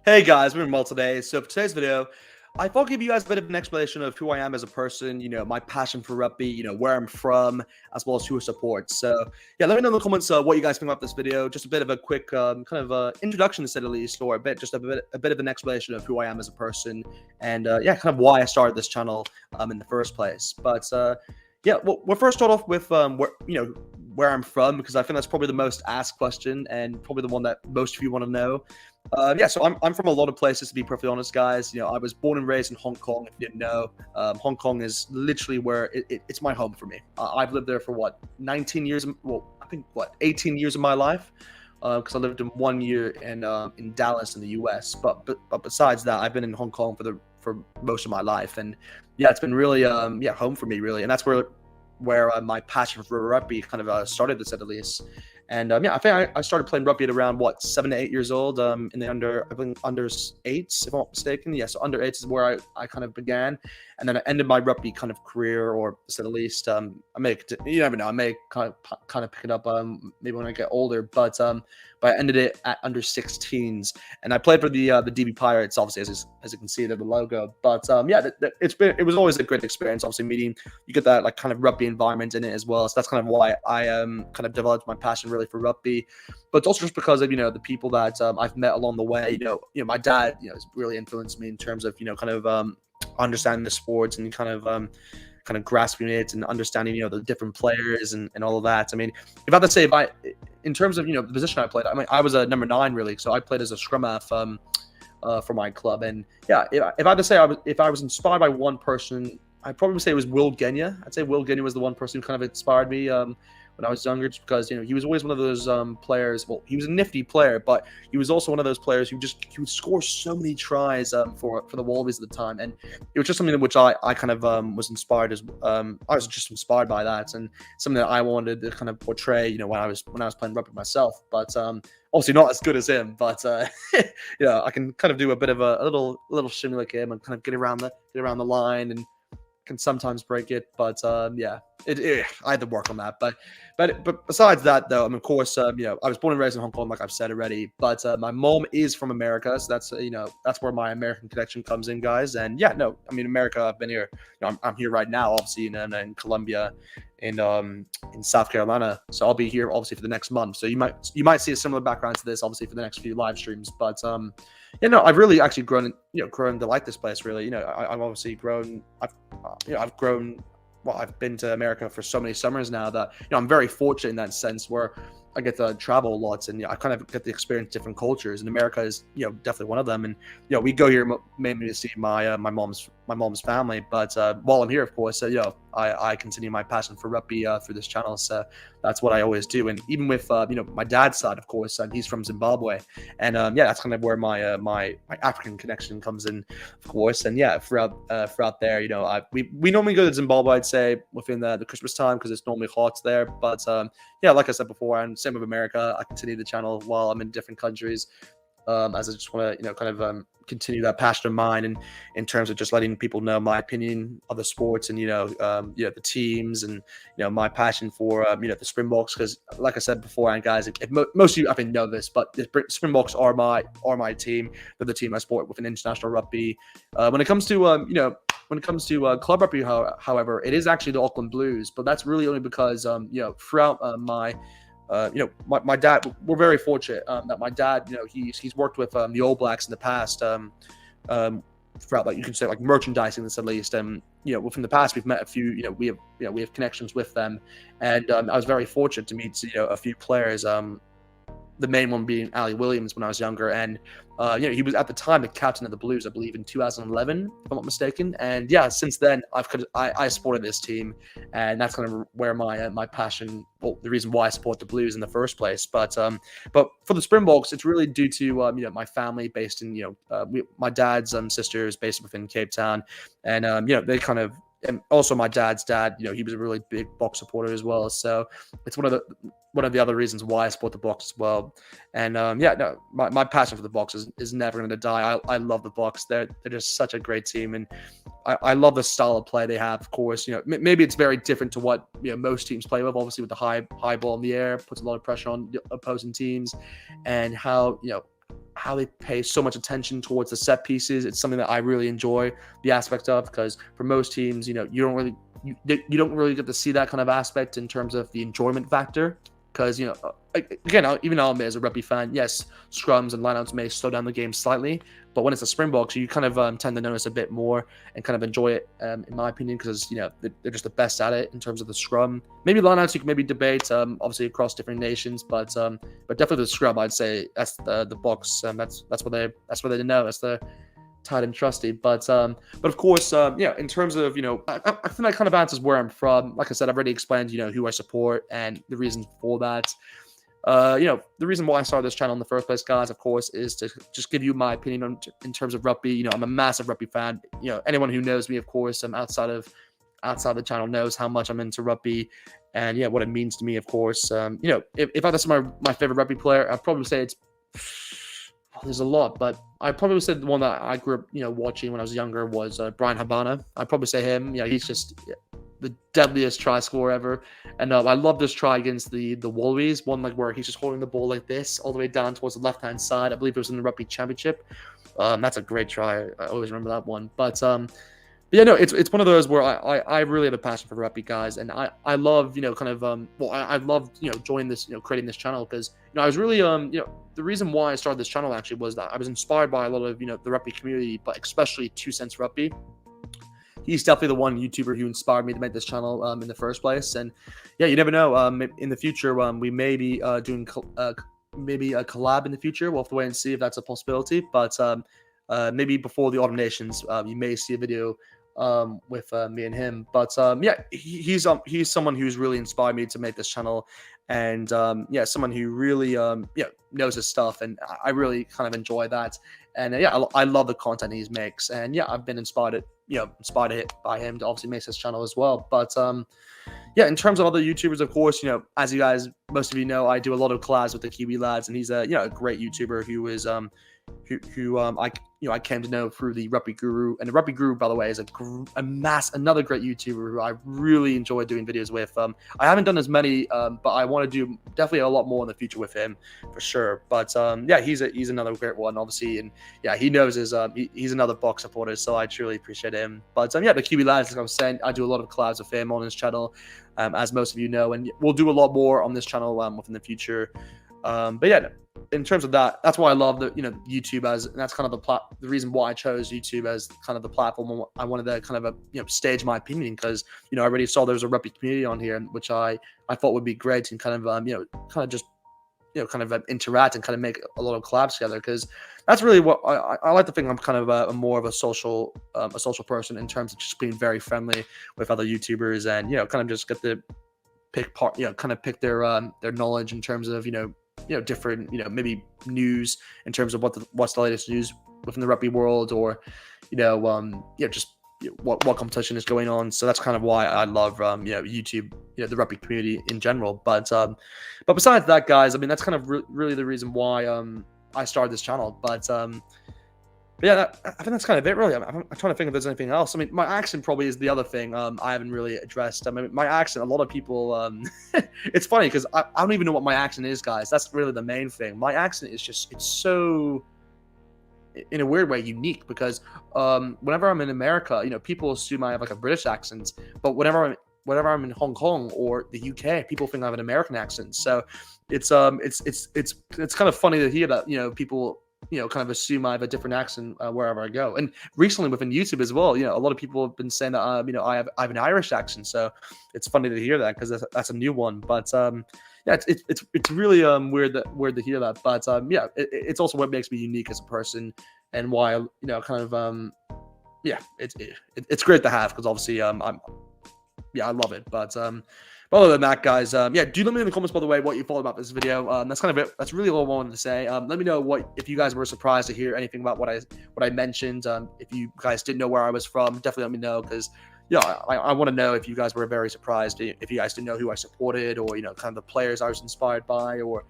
Hey guys, we're in Mal today. So for today's video, I thought I'd give you guys a bit of an explanation of who I am as a person, my passion for rugby, where I'm from, as well as who I support. So yeah, let me know in the comments what you guys think about this video. Just a bit of a quick introduction to say the least, or a bit of an explanation of who I am as a person, and yeah, kind of why I started this channel in the first place. But yeah, we'll first start off with where I'm from, because I think that's probably the most asked question and probably the one that most of you want to know. Yeah, so I'm from a lot of places, to be perfectly honest, guys. I was born and raised in Hong Kong, if you didn't know. Hong Kong is literally where it's my home for me. I've lived there for, 19 years? Well, I think, 18 years of my life? Because I lived in 1 year in Dallas in the US. But besides that, I've been in Hong Kong for most of my life. And yeah, it's been really, home for me, really. And that's where my passion for rugby kind of started, to say the least. And yeah, I think I started playing rugby at around 7 to 8 years old. In the under 8s, if I'm not mistaken. Yeah, so under 8s is where I kind of began, and then I ended my rugby kind of career, or to say the least. I you never know. I may kind of pick it up maybe when I get older, but I ended it at under 16s, and I played for the DB Pirates, obviously, as you can see there, the logo. But yeah, it was always a great experience. Obviously, you get that kind of rugby environment in it as well. So that's kind of why I kind of developed my passion really for rugby. But it's also just because of the people that I've met along the way. My dad has really influenced me in terms of kind of understanding the sports and kind of grasping it and understanding the different players and all of that. I mean, if I had to say, in terms of the position I played, I mean, I was a number 9 really, so I played as a scrum half for my club. And yeah, if I had to say, if I was inspired by one person, I'd probably say it was Will Genia. I'd say Will Genia was the one person who kind of inspired me when I was younger, just because he was always one of those players. Well, he was a nifty player, but he was also one of those players who he would score so many tries for the Wallabies at the time, and it was just something in which I kind of was inspired as I was just inspired by that, and something that I wanted to kind of portray when I was playing rugby myself. But obviously not as good as him, but I can kind of do a bit of a little shimmy like him and kind of get around the line, and can sometimes break it. But yeah, I had to work on that. But besides that, though, I mean, of course, I was born and raised in Hong Kong, like I've said already. But my mom is from America, so that's where my American connection comes in, guys. And yeah, no, I mean, America. I've been here. I'm here right now, obviously, in Colombia, in South Carolina. So I'll be here obviously for the next month. So you might see a similar background to this, obviously, for the next few live streams. But yeah, no, I've really actually grown to like this place. Really, I've obviously grown. I've grown. Well, I've been to America for so many summers now that I'm very fortunate in that sense, where I get to travel lots, and I kind of get to experience different cultures. And America is definitely one of them. And we go here mainly to see my mom's family. But while I'm here, of course, I continue my passion for rugby through this channel. So that's what I always do. And even with my dad's side, of course, he's from Zimbabwe, and yeah, that's kind of where my African connection comes in, of course. And yeah, throughout there, we normally go to Zimbabwe, I'd say, within the Christmas time, because it's normally hot there. But yeah, like I said before, and same with America, I continue the channel while I'm in different countries, as I just want to kind of continue that passion of mine, and in terms of just letting people know my opinion of the sports, and the teams, and my passion for the Springboks, because like I said before, and guys, if most of you I think know this, but the Springboks are my team. They're the team I support within international rugby. When it comes to club rugby, however, it is actually the Auckland Blues, but that's really only because throughout my dad, we're very fortunate that my dad, he's worked with the AllBlacks in the past, throughout, you can say, merchandising this at least. And within the past, we've met a few. We have connections with them, and I was very fortunate to meet a few players. The main one being Ali Williams when I was younger, and he was at the time the captain of the Blues, I believe, in 2011, if I'm not mistaken. And yeah, since then I supported this team, and that's kind of where my passion, well, the reason why I support the Blues in the first place. But for the Springboks, it's really due to my family based in my dad's sister is based within Cape Town, and they kind of. And also my dad's dad, he was a really big Boks supporter as well. So it's one of the other reasons why I support the Boks as well. And yeah, no, my passion for the Boks is never going to die. I love the Boks. They're just such a great team, and I love the style of play they have. Of course, maybe it's very different to what most teams play with. Obviously, with the high ball in the air, puts a lot of pressure on opposing teams, and how how they pay so much attention towards the set pieces. It's something that I really enjoy the aspect of, because for most teams, you don't really get to see that kind of aspect in terms of the enjoyment factor. Because, again, even though I'm as a rugby fan, yes, scrums and lineouts may slow down the game slightly, but when it's a Springboks, you kind of tend to notice a bit more and kind of enjoy it, in my opinion, because, they're just the best at it in terms of the scrum. Maybe lineouts you can maybe debate, obviously across different nations, but definitely the scrum, I'd say that's the Boks. That's what they know. That's the tight and trusty. But of course, in terms of, I think that kind of answers where I'm from. Like I said, I've already explained, who I support and the reasons for that. The reason why I started this channel in the first place, guys, of course, is to just give you my opinion in terms of rugby. I'm a massive rugby fan. Anyone who knows me, of course, outside the channel knows how much I'm into rugby and what it means to me, of course. If I was my favorite rugby player, I'd probably say there's a lot, but I probably said the one that I grew up, watching when I was younger was Brian Habana. I'd probably say him. He's just the deadliest try scorer ever. And I love this try against the Wallabies, one like where he's just holding the ball like this all the way down towards the left-hand side. I believe it was in the Rugby Championship. That's a great try. I always remember that one. But it's one of those where I really have a passion for rugby, guys, and I love I love joining this creating this channel, because I was really the reason why I started this channel actually was that I was inspired by a lot of the rugby community, but especially 2 Cents Rugby. He's definitely the one YouTuber who inspired me to make this channel in the first place. And you never know, in the future we may be doing maybe a collab in the future. We'll have to wait and see if that's a possibility, but maybe before the Autumn Nations you may see a video with me and him. But he's someone who's really inspired me to make this channel, and someone who really knows his stuff, and I really kind of enjoy that. And I love the content he makes, and I've been inspired by him to obviously make this channel as well. But in terms of other YouTubers, of course, as you guys, most of you know, I do a lot of collabs with the Kiwi lads, and he's a great YouTuber who is I came to know through the Rugby Guru. And the Rugby Guru, by the way, is another great YouTuber who I really enjoy doing videos with. I haven't done as many, but I want to do definitely a lot more in the future with him for sure. But he's another great one, obviously, and he knows he's another Boks supporter, so I truly appreciate him. But the Kiwi lads, like I was saying, I do a lot of collabs with him on his channel, as most of you know, and we'll do a lot more on this channel within the future. In terms of that, that's why I love the YouTube and that's kind of the reason why I chose YouTube as kind of the platform. I wanted to kind of stage my opinion, because I already saw there was a rugby community on here, which I thought would be great, and kind of interact and kind of make a lot of collabs together, because that's really what I like to think. I'm kind of a more of a social person in terms of just being very friendly with other YouTubers, and kind of just get to pick their knowledge in terms of different maybe news in terms of what's the latest news within the rugby world, or just what competition is going on. So that's kind of why I love YouTube, the rugby community in general. But besides that, guys, I mean, that's kind of really the reason why I started this channel. But I think that's kind of it, really. I'm trying to think if there's anything else. I mean, my accent probably is the other thing I haven't really addressed. I mean, my accent, a lot of people, it's funny because I don't even know what my accent is, guys. That's really the main thing. My accent is it's so, in a weird way, unique, because whenever I'm in America, people assume I have like a British accent, but whenever I'm in Hong Kong or the UK, people think I have an American accent. So it's kind of funny to hear that, people kind of assume I have a different accent wherever I go. And recently within YouTube as well, a lot of people have been saying that I have an Irish accent. So it's funny to hear that, because that's a new one. But it's really weird to hear that. But it's also what makes me unique as a person, and why it's great to have, because obviously I love it. But other than that, guys, do let me know in the comments, by the way, what you thought about this video. That's kind of it. That's really all I wanted to say. Let me know if you guys were surprised to hear anything about what I mentioned. If you guys didn't know where I was from, definitely let me know, because I want to know if you guys were very surprised, if you guys didn't know who I supported, or kind of the players I was inspired by, or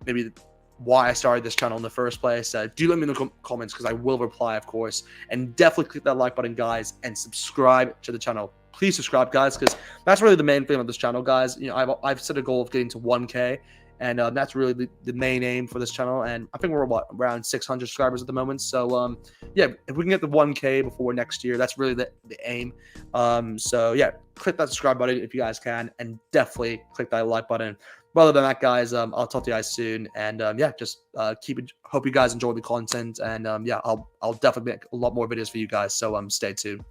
maybe why I started this channel in the first place. Do let me know in the comments, because I will reply, of course. And definitely click that like button, guys, and subscribe to the channel. Please subscribe, guys, because that's really the main thing of this channel, guys. I've set a goal of getting to 1K, And that's really the main aim for this channel. And I think we're around 600 subscribers at the moment. So yeah, if we can get the 1K before next year, that's really the aim. So yeah, click that subscribe button if you guys can, and definitely click that like button. But other than that, guys, I'll talk to you guys soon. And yeah, just hope you guys enjoy the content. And yeah, I'll definitely make a lot more videos for you guys. So stay tuned.